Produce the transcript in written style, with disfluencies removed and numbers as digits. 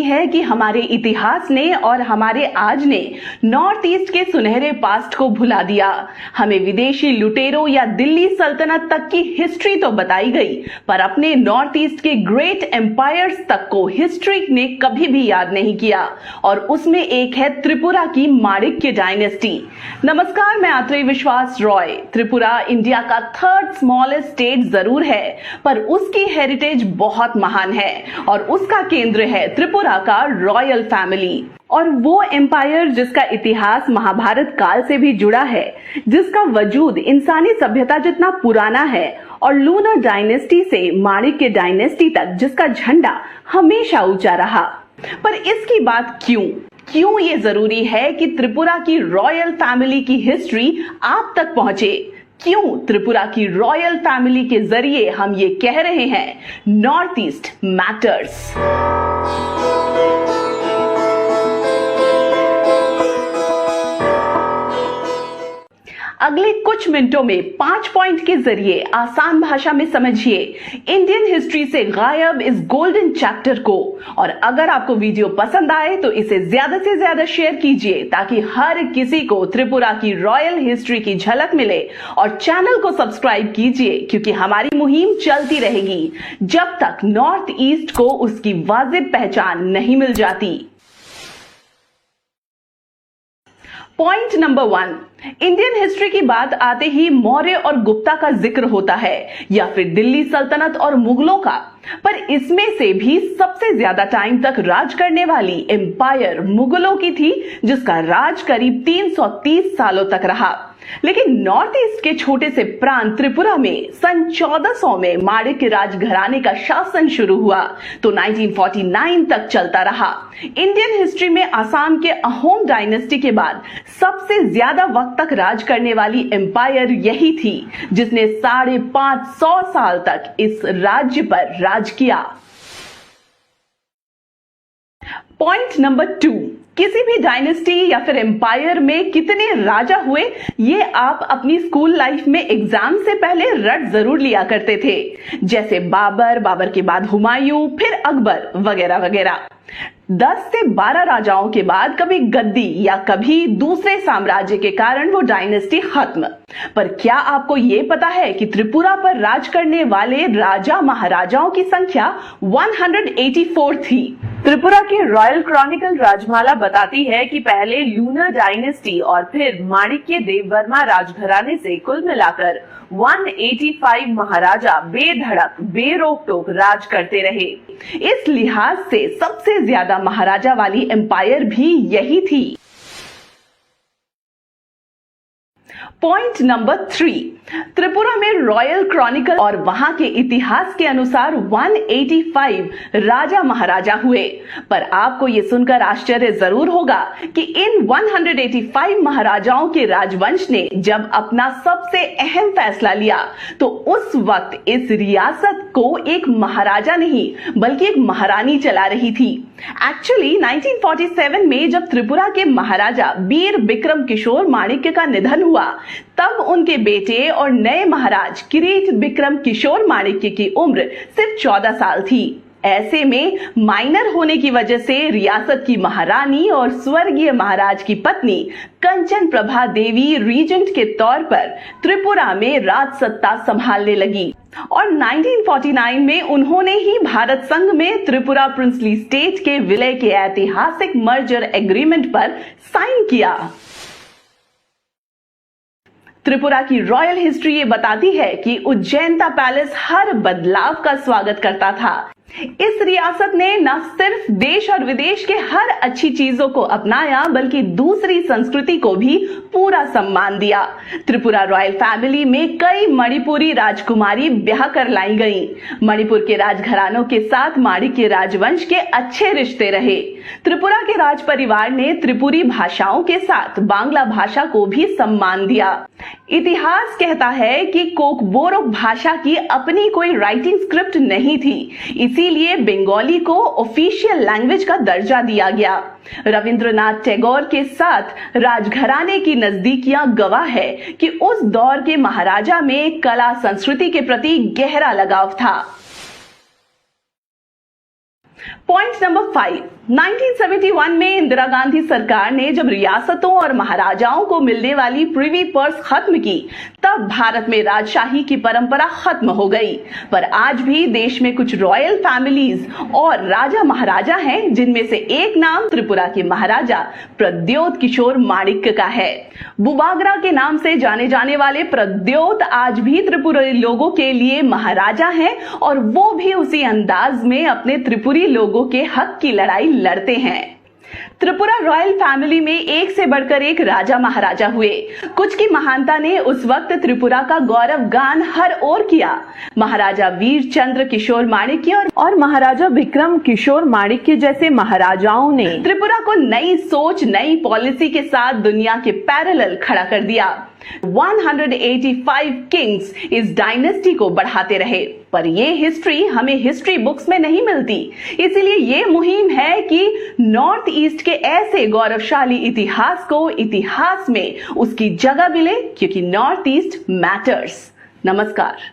नहीं है कि हमारे इतिहास ने और हमारे आज ने नॉर्थ ईस्ट के सुनहरे पास्ट को भुला दिया। हमें विदेशी लुटेरों या दिल्ली सल्तनत तक की हिस्ट्री तो बताई गई, पर अपने नॉर्थ ईस्ट के ग्रेट एम्पायर्स तक को हिस्ट्री ने कभी भी याद नहीं किया, और उसमें एक है त्रिपुरा की माणिक्य डायनेस्टी। नमस्कार, मैं आत्रेय विश्वास रॉय। त्रिपुरा इंडिया का थर्ड स्मॉलेस्ट स्टेट जरूर है, पर उसकी हेरिटेज बहुत महान है और उसका केंद्र है त्रिपुरा का रॉयल फैमिली, और वो एम्पायर जिसका इतिहास महाभारत काल से भी जुड़ा है, जिसका वजूद इंसानी सभ्यता जितना पुराना है, और लूनर डायनेस्टी से माणिक्य डायनेस्टी तक जिसका झंडा हमेशा ऊंचा रहा। पर इसकी बात क्यों ये जरूरी है कि त्रिपुरा की रॉयल फैमिली की हिस्ट्री आप तक पहुंचे? क्यों त्रिपुरा की रॉयल फैमिली के जरिए हम ये कह रहे हैं, नॉर्थ ईस्ट मैटर्स। अगले कुछ मिनटों में 5 पॉइंट के जरिए आसान भाषा में समझिए इंडियन हिस्ट्री से गायब इस गोल्डन चैप्टर को। और अगर आपको वीडियो पसंद आए तो इसे ज्यादा से ज्यादा शेयर कीजिए, ताकि हर किसी को त्रिपुरा की रॉयल हिस्ट्री की झलक मिले। और चैनल को सब्सक्राइब कीजिए, क्योंकि हमारी मुहिम चलती रहेगी जब तक नॉर्थ ईस्ट को उसकी वाजिब पहचान नहीं मिल जाती। पॉइंट नंबर 1, इंडियन हिस्ट्री की बात आते ही मौर्य और गुप्ता का जिक्र होता है, या फिर दिल्ली सल्तनत और मुगलों का। पर इसमें से भी सबसे ज्यादा टाइम तक राज करने वाली एम्पायर मुगलों की थी, जिसका राज करीब 330 सालों तक रहा। लेकिन नॉर्थ ईस्ट के छोटे से प्रांत त्रिपुरा में सन 1400 में माणिक्य राजघराने का शासन शुरू हुआ, तो 1949 तक चलता रहा। इंडियन हिस्ट्री में आसाम के अहोम डायनेस्टी के बाद सबसे ज्यादा वक्त तक राज करने वाली एम्पायर यही थी, जिसने 550 साल तक इस राज्य पर राज किया। पॉइंट नंबर 2, किसी भी डायनेस्टी या फिर एम्पायर में कितने राजा हुए, ये आप अपनी स्कूल लाइफ में एग्जाम से पहले रट जरूर लिया करते थे, जैसे बाबर के बाद हुमायूं, फिर अकबर वगैरह वगैरह। 10 से 12 राजाओं के बाद कभी गद्दी या कभी दूसरे साम्राज्य के कारण वो डायनेस्टी खत्म। पर क्या आपको ये पता है कि त्रिपुरा पर राज करने वाले राजा महाराजाओं की संख्या 184 थी? त्रिपुरा के रॉयल क्रॉनिकल राजमाला बताती है कि पहले लूनर डायनेस्टी और फिर माणिक्य देववर्मा राजघराने से कुल मिलाकर 185 महाराजा बेधड़क बेरोक टोक राज करते रहे। इस लिहाज से सबसे ज्यादा महाराजा वाली एम्पायर भी यही थी। पॉइंट नंबर 3, त्रिपुरा में रॉयल क्रॉनिकल और वहां के इतिहास के अनुसार 185 राजा महाराजा हुए। पर आपको ये सुनकर आश्चर्य जरूर होगा कि इन 185 महाराजाओं के राजवंश ने जब अपना सबसे अहम फैसला लिया, तो उस वक्त इस रियासत को एक महाराजा नहीं बल्कि एक महारानी चला रही थी। एक्चुअली 1947 में जब त्रिपुरा के महाराजा वीर बिक्रम किशोर माणिक्य का निधन हुआ, तब उनके बेटे और नए महाराज किरीट बिक्रम किशोर माणिक्य की उम्र सिर्फ 14 साल थी। ऐसे में माइनर होने की वजह से रियासत की महारानी और स्वर्गीय महाराज की पत्नी कंचन प्रभा देवी रीजेंट के तौर पर त्रिपुरा में राज सत्ता संभालने लगी, और 1949 में उन्होंने ही भारत संघ में त्रिपुरा प्रिंसली स्टेट के विलय के ऐतिहासिक मर्जर एग्रीमेंट पर साइन किया। त्रिपुरा की रॉयल हिस्ट्री ये बताती है कि उज्जैनता पैलेस हर बदलाव का स्वागत करता था। इस रियासत ने न सिर्फ देश और विदेश के हर अच्छी चीजों को अपनाया, बल्कि दूसरी संस्कृति को भी पूरा सम्मान दिया। त्रिपुरा रॉयल फैमिली में कई मणिपुरी राजकुमारी ब्याह कर लाई गईं। मणिपुर के राजघरानों के साथ माणिक्य राजवंश के अच्छे रिश्ते रहे। त्रिपुरा के राज परिवार ने त्रिपुरी भाषाओं के साथ बांग्ला भाषा को भी सम्मान दिया। इतिहास कहता है कि कोकबोरोक भाषा की अपनी कोई राइटिंग स्क्रिप्ट नहीं थी, इसीलिए बंगाली को ऑफिशियल लैंग्वेज का दर्जा दिया गया। रविंद्रनाथ टैगोर के साथ राजघराने की नजदीकियां गवाह है कि उस दौर के महाराजा में कला संस्कृति के प्रति गहरा लगाव था। पॉइंट नंबर 5, 1971 में इंदिरा गांधी सरकार ने जब रियासतों और महाराजाओं को मिलने वाली प्रिवी पर्स खत्म की, तब भारत में राजशाही की परंपरा खत्म हो गई। पर आज भी देश में कुछ रॉयल फैमिलीज और राजा महाराजा हैं, जिनमें से एक नाम त्रिपुरा के महाराजा प्रद्योत किशोर माणिक्य का है। बुबागरा के नाम से जाने जाने वाले प्रद्योत आज भी त्रिपुरी लोगों के लिए महाराजा हैं, और वो भी उसी अंदाज में अपने त्रिपुरी लोगों के हक की लड़ाई लड़ते हैं। त्रिपुरा रॉयल फैमिली में एक से बढ़कर एक राजा महाराजा हुए। कुछ की महानता ने उस वक्त त्रिपुरा का गौरव गान हर ओर किया। महाराजा वीर चंद्र किशोर माणिक्य और महाराजा विक्रम किशोर माणिक्य जैसे महाराजाओं ने त्रिपुरा को नई सोच, नई पॉलिसी के साथ दुनिया के पैरेलल खड़ा कर दिया। 185 किंग्स इस डायनेस्टी को बढ़ाते रहे, पर ये हिस्ट्री हमें हिस्ट्री बुक्स में नहीं मिलती। इसीलिए ये मुहिम है कि नॉर्थ ईस्ट के ऐसे गौरवशाली इतिहास को इतिहास में उसकी जगह मिले, क्योंकि नॉर्थ ईस्ट मैटर्स। नमस्कार।